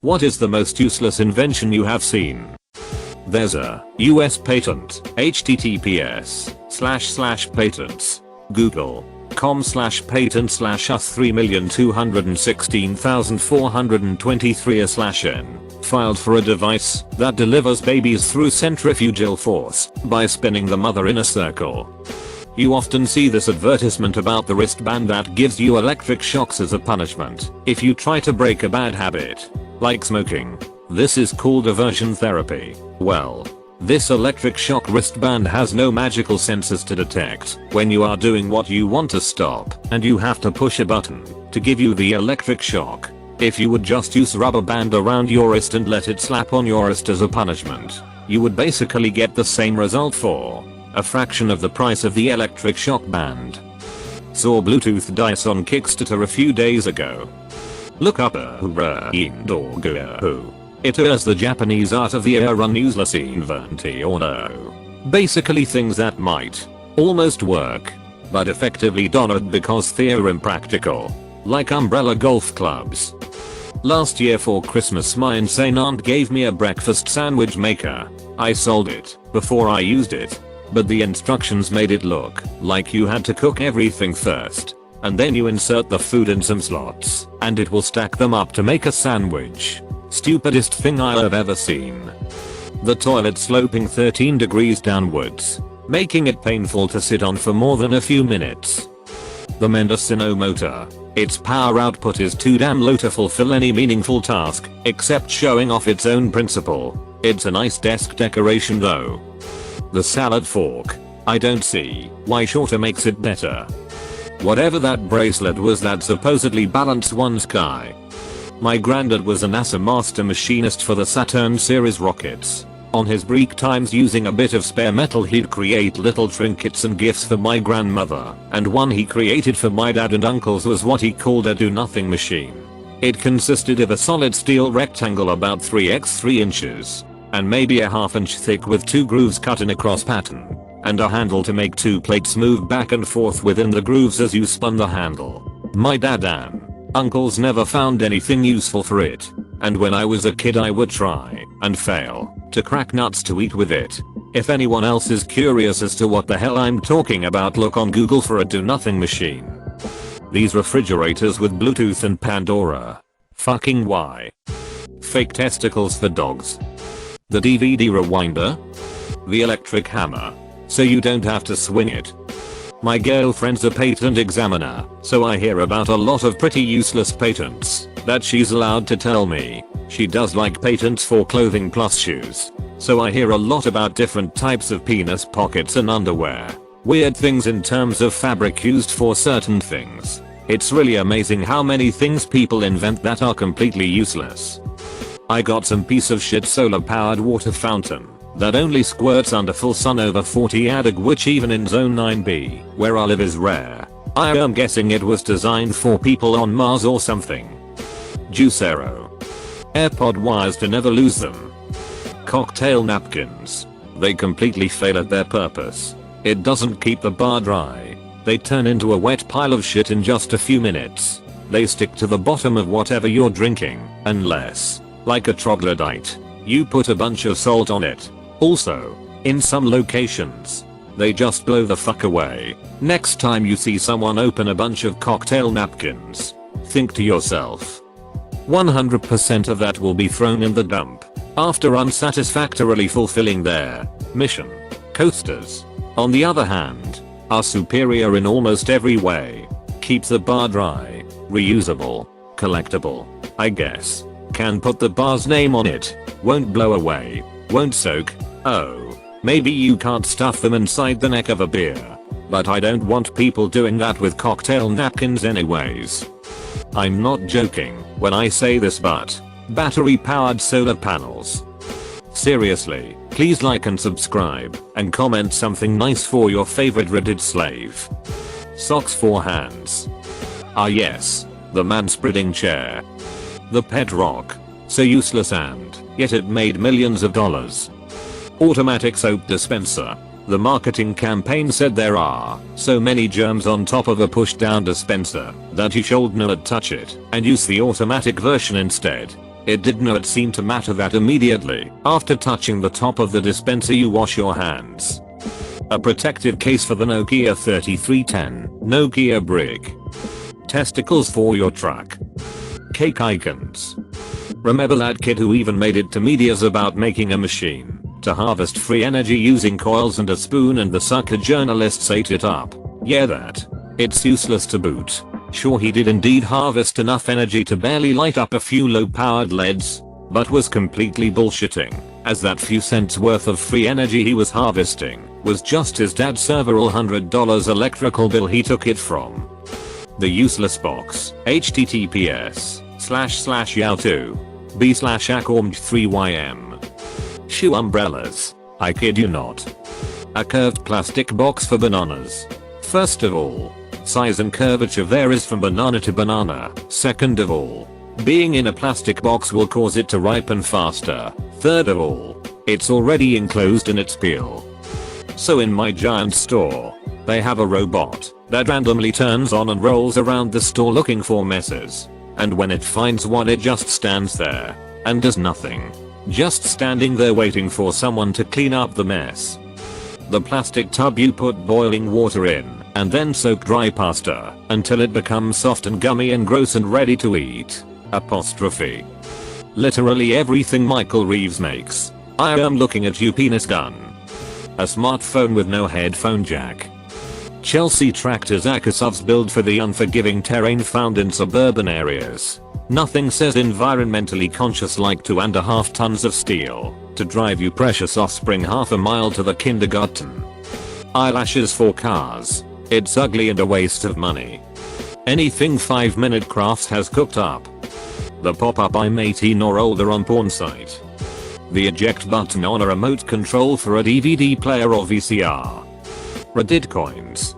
What is the most useless invention you have seen? There's a US patent, https://patents google.com/patent/us 3,216,423/n filed for a device that delivers babies through centrifugal force by spinning the mother in a circle. You often see this advertisement about the wristband that gives you electric shocks as a punishment if you try to break a bad habit, like smoking. This is called aversion therapy. Well, this electric shock wristband has no magical sensors to detect when you are doing what you want to stop, and you have to push a button to give you the electric shock. If you would just use a rubber band around your wrist and let it slap on your wrist as a punishment, you would basically get the same result for a fraction of the price of the electric shock band. Saw Bluetooth dice on Kickstarter a few days ago. Look up AskReddit. It is the Japanese art of the useless invention. Basically things that might almost work, but effectively don't because they're impractical. Like umbrella golf clubs. Last year for Christmas my insane aunt gave me a breakfast sandwich maker. I sold it before I used it, but the instructions made it look like you had to cook everything first, and then you insert the food in some slots, and it will stack them up to make a sandwich. Stupidest thing I have ever seen. The toilet sloping 13 degrees downwards, making it painful to sit on for more than a few minutes. The Mendocino motor. Its power output is too damn low to fulfill any meaningful task, except showing off its own principle. It's a nice desk decoration though. The salad fork. I don't see why shorter makes it better. Whatever that bracelet was that supposedly balanced one's sky. My granddad was a NASA master machinist for the Saturn series rockets. On his break times using a bit of spare metal he'd create little trinkets and gifts for my grandmother, and one he created for my dad and uncles was what he called a do-nothing machine. It consisted of a solid steel rectangle about 3x3 inches, and maybe a ½ inch thick with 2 grooves cut in a cross pattern, and a handle to make 2 plates move back and forth within the grooves as you spun the handle. My dad and uncles never found anything useful for it, and when I was a kid I would try and fail to crack nuts to eat with it. If anyone else is curious as to what the hell I'm talking about, look on Google for a do-nothing machine. These refrigerators with Bluetooth and Pandora. Fucking why? Fake testicles for dogs. The DVD rewinder. The electric hammer. So you don't have to swing it. My girlfriend's a patent examiner, so I hear about a lot of pretty useless patents that she's allowed to tell me. She does like patents for clothing plus shoes, so I hear a lot about different types of penis pockets and underwear. Weird things in terms of fabric used for certain things. It's really amazing how many things people invent that are completely useless. I got some piece of shit solar powered water fountain that only squirts under full sun over 40 ADAG, which even in zone 9B, where I live, is rare. I am guessing it was designed for people on Mars or something. Juicero. AirPod wires to never lose them. Cocktail napkins. They completely fail at their purpose. It doesn't keep the bar dry. They turn into a wet pile of shit in just a few minutes. They stick to the bottom of whatever you're drinking, unless, like a troglodyte, you put a bunch of salt on it. Also, in some locations, they just blow the fuck away. Next time you see someone open a bunch of cocktail napkins, think to yourself, 100% of that will be thrown in the dump after unsatisfactorily fulfilling their mission. Coasters, on the other hand, are superior in almost every way. Keep the bar dry, reusable, collectible, I guess. Can put the bar's name on it, won't blow away, won't soak. Oh, maybe you can't stuff them inside the neck of a beer, but I don't want people doing that with cocktail napkins anyways. I'm not joking when I say this, but battery powered solar panels. Seriously, please like and subscribe and comment something nice for your favorite Reddit slave. Socks for hands. Ah yes, the man-spreading chair. The pet rock. So useless and yet it made millions of dollars. Automatic soap dispenser. The marketing campaign said there are so many germs on top of a push down dispenser that you should not touch it and use the automatic version instead. It did not seem to matter that immediately after touching the top of the dispenser you wash your hands. A protective case for the Nokia 3310 Nokia brick. Testicles for your truck. Cake icons. Remember that kid who even made it to medias about making a machine to harvest free energy using coils and a spoon, and the sucker journalists ate it up? Yeah, that. It's useless to boot. Sure, he did indeed harvest enough energy to barely light up a few low-powered LEDs, but was completely bullshitting, as that few cents worth of free energy he was harvesting was just his dad's several $100 electrical bill he took it from. The useless box. https://yao2b/acomj3ym. Shoe umbrellas. I kid you not. A curved plastic box for bananas. First of all, size and curvature varies from banana to banana. Second of all, being in a plastic box will cause it to ripen faster. Third of all, it's already enclosed in its peel. So in my giant store, they have a robot that randomly turns on and rolls around the store looking for messes. And when it finds one, it just stands there and does nothing. Just standing there waiting for someone to clean up the mess. The plastic tub you put boiling water in and then soak dry pasta until it becomes soft and gummy and gross and ready to eat. Apostrophe. Literally everything Michael Reeves makes. I am looking at you, penis gun. A smartphone with no headphone jack. Chelsea tractors Akasov's build for the unforgiving terrain found in suburban areas. Nothing says environmentally conscious like 2.5 tons of steel to drive you precious offspring half a mile to the kindergarten. Eyelashes for cars. It's ugly and a waste of money. Anything 5-minute crafts has cooked up. The pop-up I'm 18 or older on porn site. The eject button on a remote control for a DVD player or VCR. Reddit coins.